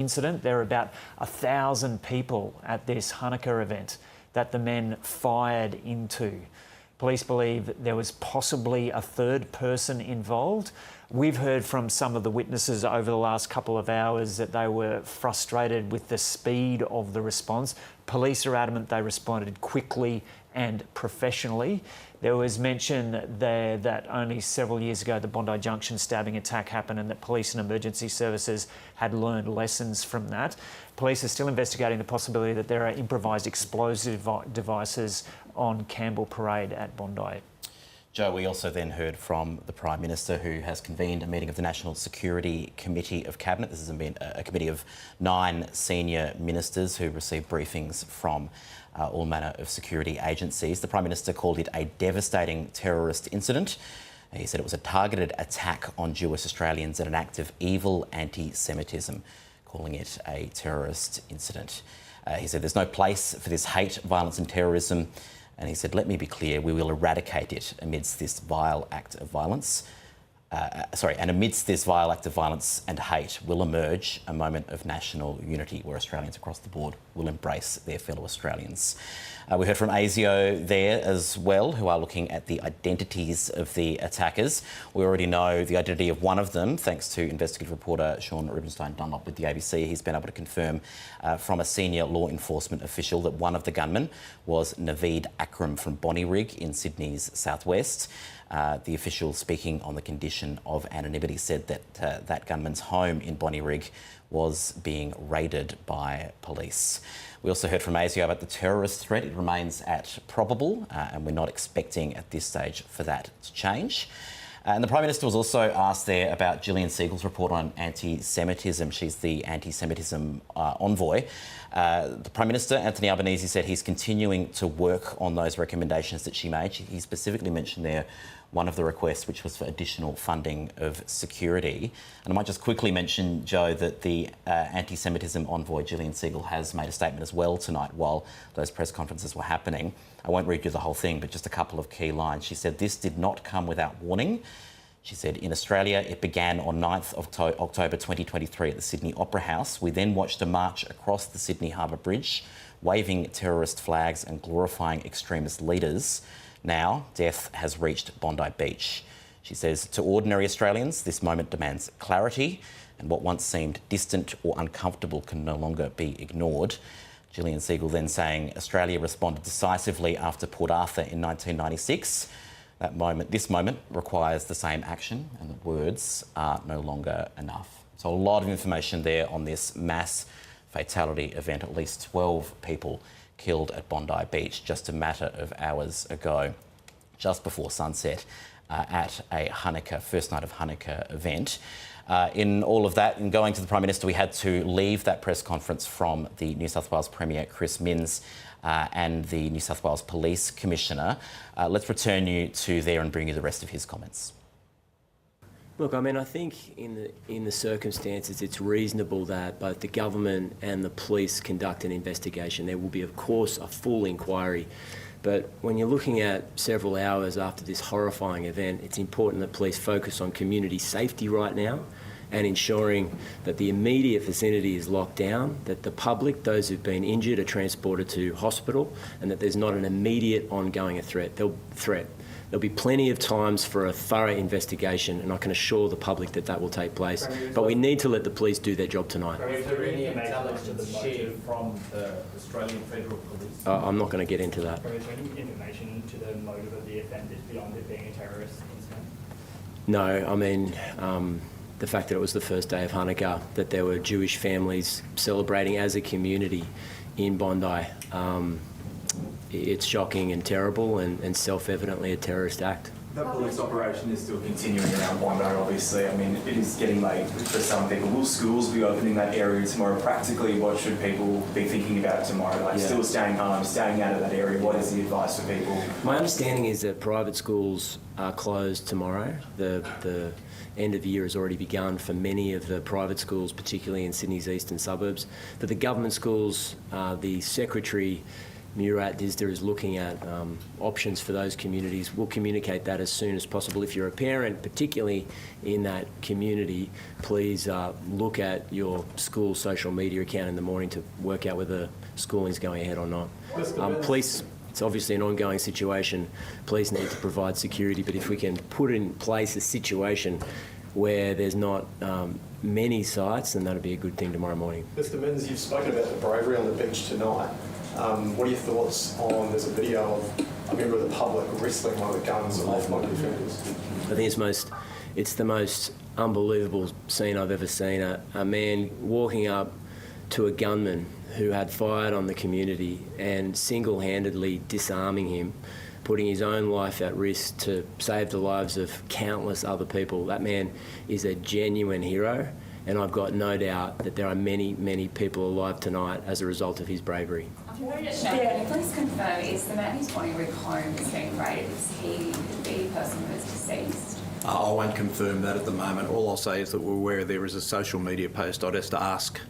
incident. There were about 1,000 people at this Hanukkah event that the men fired into. Police believe there was possibly a third person involved. We've heard from some of the witnesses over the last couple of hours that they were frustrated with the speed of the response. Police are adamant they responded quickly and professionally. There was mention there that only several years ago the Bondi Junction stabbing attack happened and that police and emergency services had learned lessons from that. Police are still investigating the possibility that there are improvised explosive devices on Campbell Parade at Bondi. Joe, we also then heard from the Prime Minister, who has convened a meeting of the National Security Committee of Cabinet. This is a committee of 9 senior ministers who received briefings from all manner of security agencies. The Prime Minister called it a devastating terrorist incident. He said it was a targeted attack on Jewish Australians and an act of evil anti-Semitism, calling it a terrorist incident. He said there's no place for this hate, violence and terrorism. And he said, let me be clear, we will eradicate it amidst this vile act of violence. And amidst this vile act of violence and hate will emerge a moment of national unity where Australians across the board will embrace their fellow Australians. We heard from ASIO there as well, who are looking at the identities of the attackers. We already know the identity of one of them, thanks to investigative reporter Sean Rubenstein-Dunlop with the ABC. He's been able to confirm from a senior law enforcement official that one of the gunmen was Naveed Akram from Bonnyrigg in Sydney's southwest. The official, speaking on the condition of anonymity, said that that gunman's home in Bonnyrigg was being raided by police. We also heard from ASIO about the terrorist threat. It remains at probable, and we're not expecting at this stage for that to change. And the Prime Minister was also asked there about Gillian Siegel's report on anti-Semitism. She's the anti-Semitism envoy. The Prime Minister, Anthony Albanese, said he's continuing to work on those recommendations that she made. He specifically mentioned there one of the requests, which was for additional funding of security. And I might just quickly mention, Joe, that the anti-Semitism envoy, Gillian Siegel, has made a statement as well tonight while those press conferences were happening. I won't read you the whole thing, but just a couple of key lines. She said, "This did not come without warning." She said, "In Australia, it began on 9th October 2023 at the Sydney Opera House. We then watched a march across the Sydney Harbour Bridge, waving terrorist flags and glorifying extremist leaders. Now, death has reached Bondi Beach." She says, "To ordinary Australians, this moment demands clarity, and what once seemed distant or uncomfortable can no longer be ignored." Gillian Siegel then saying, "Australia responded decisively after Port Arthur in 1996. This moment requires the same action, and the words are no longer enough." So a lot of information there on this mass fatality event. At least 12 people killed at Bondi Beach just a matter of hours ago, just before sunset at a first night of Hanukkah event. In all of that, in going to the Prime Minister, we had to leave that press conference from the New South Wales Premier, Chris Minns, and the New South Wales Police Commissioner. Let's return you to there and bring you the rest of his comments. Look, I mean, I think in the circumstances, it's reasonable that both the government and the police conduct an investigation. There will be, of course, a full inquiry. But when you're looking at several hours after this horrifying event, it's important that police focus on community safety right now and ensuring that the immediate vicinity is locked down, that the public, those who've been injured, are transported to hospital, and that there's not an immediate ongoing threat. There'll be plenty of times for a thorough investigation, and I can assure the public that that will take place. But we need to let the police do their job tonight. Is there any intelligence shared from the Australian Federal Police? I'm not going to get into that. Is there any information to the motive of the offenders beyond it being a terrorist incident? No, I mean, the fact that it was the first day of Hanukkah, that there were Jewish families celebrating as a community in Bondi. It's shocking and terrible and self-evidently a terrorist act. The police operation is still continuing around Bondi, obviously. I mean, it is getting late for some people. Will schools be open in that area tomorrow? Practically, what should people be thinking about tomorrow? Still staying home, staying out of that area. What is the advice for people? My understanding is that private schools are closed tomorrow. The end of the year has already begun for many of the private schools, particularly in Sydney's eastern suburbs. For the government schools, the Secretary Murat DISDA is looking at options for those communities. We'll communicate that as soon as possible. If you're a parent, particularly in that community, please look at your school social media account in the morning to work out whether schooling's going ahead or not. Police, it's obviously an ongoing situation. Police need to provide security, but if we can put in place a situation where there's not many sites, then that'd be a good thing tomorrow morning. Mr. Minns, you've spoken about the bravery on the beach tonight. What are your thoughts on, there's a video of a member of the public wrestling one of the guns off one of the defenders? I think it's the most unbelievable scene I've ever seen. A man walking up to a gunman who had fired on the community and single-handedly disarming him, putting his own life at risk to save the lives of countless other people. That man is a genuine hero, and I've got no doubt that there are many, many people alive tonight as a result of his bravery. Can you please confirm, is the man whose Bondi Beach home is being raided, is he the person who is deceased? I won't confirm that at the moment. All I'll say is that we're aware there is a social media post. I'd have to ask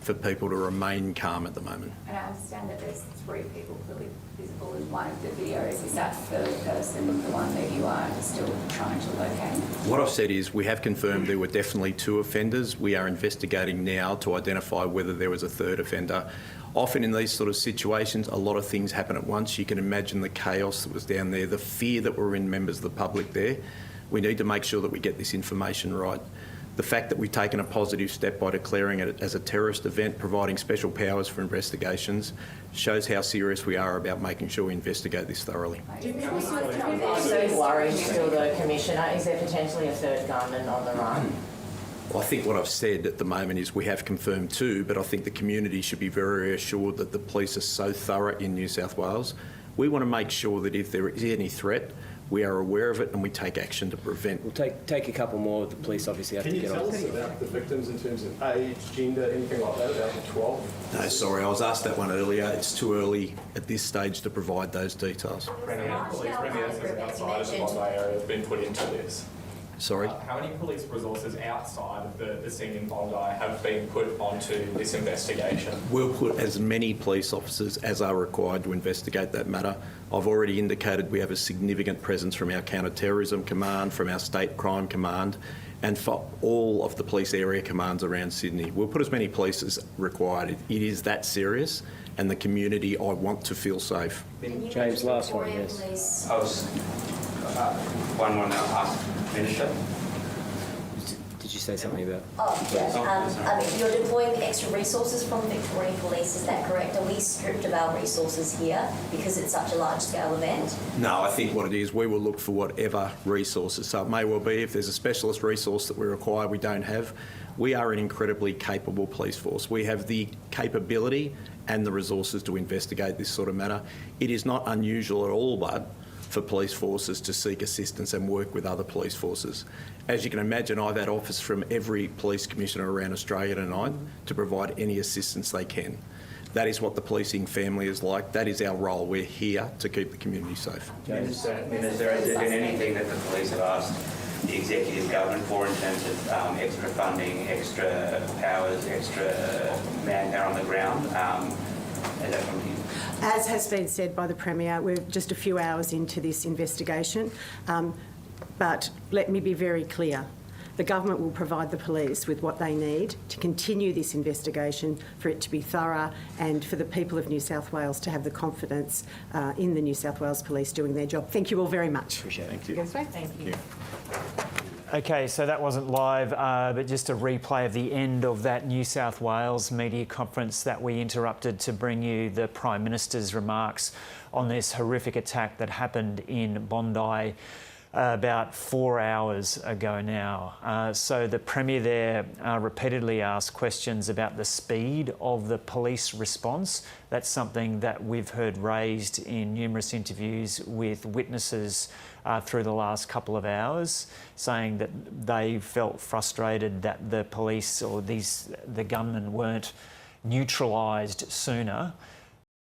for people to remain calm at the moment. And I understand that there's 3 people clearly visible in one of the videos. Is that third person the one that you are still trying to locate? What I've said is we have confirmed there were definitely 2 offenders. We are investigating now to identify whether there was a third offender. Often in these sort of situations, a lot of things happen at once. You can imagine the chaos that was down there, the fear that were in members of the public there. We need to make sure that we get this information right. The fact that we've taken a positive step by declaring it as a terrorist event, providing special powers for investigations, shows how serious we are about making sure we investigate this thoroughly. So worried still, the Commissioner, is there potentially a third gunman on the run? Well, I think what I've said at the moment is we have confirmed 2, but I think the community should be very assured that the police are so thorough in New South Wales. We want to make sure that if there is any threat, we are aware of it and we take action to prevent. We'll take a couple more. The police obviously have Can to you get tell on. us about the victims in terms of age, gender, anything like that, about the 12? No, sorry, I was asked that one earlier. It's too early at this stage to provide those details. Premier, police resources outside of the Bondi area have been put into this. Sorry? How many police resources outside of the scene in Bondi have been put onto this investigation? We'll put as many police officers as are required to investigate that matter. I've already indicated we have a significant presence from our counter-terrorism command, from our state crime command, and for all of the police area commands around Sydney. We'll put as many police as required. It is that serious, and the community, I want to feel safe. James, last one, yes. I was one more now asked Minister. Did you say something about? Oh, yeah. I mean, you're deploying extra resources from Victorian Police, is that correct? Are we stripped of our resources here because it's such a large-scale event? No, I think what it is, we will look for whatever resources. So it may well be if there's a specialist resource that we require we don't have. We are an incredibly capable police force. We have the capability and the resources to investigate this sort of matter. It is not unusual at all, but for police forces to seek assistance and work with other police forces. As you can imagine, I've had offers from every police commissioner around Australia tonight to provide any assistance they can. That is what the policing family is like. That is our role. We're here to keep the community safe. Minister, has there been anything that the police have asked the executive government for in terms of extra funding, extra powers, extra manpower on the ground? Is that from you? As has been said by the Premier, we're just a few hours into this investigation, but let me be very clear. The government will provide the police with what they need to continue this investigation, for it to be thorough, and for the people of New South Wales to have the confidence in the New South Wales Police doing their job. Thank you all very much. Appreciate it. Thank you. Thank you. Okay, so that wasn't live, but just a replay of the end of that New South Wales media conference that we interrupted to bring you the Prime Minister's remarks on this horrific attack that happened in Bondi about 4 hours ago now. So the Premier there repeatedly asked questions about the speed of the police response. That's something that we've heard raised in numerous interviews with witnesses through the last couple of hours, saying that they felt frustrated that the police or the gunmen weren't neutralised sooner.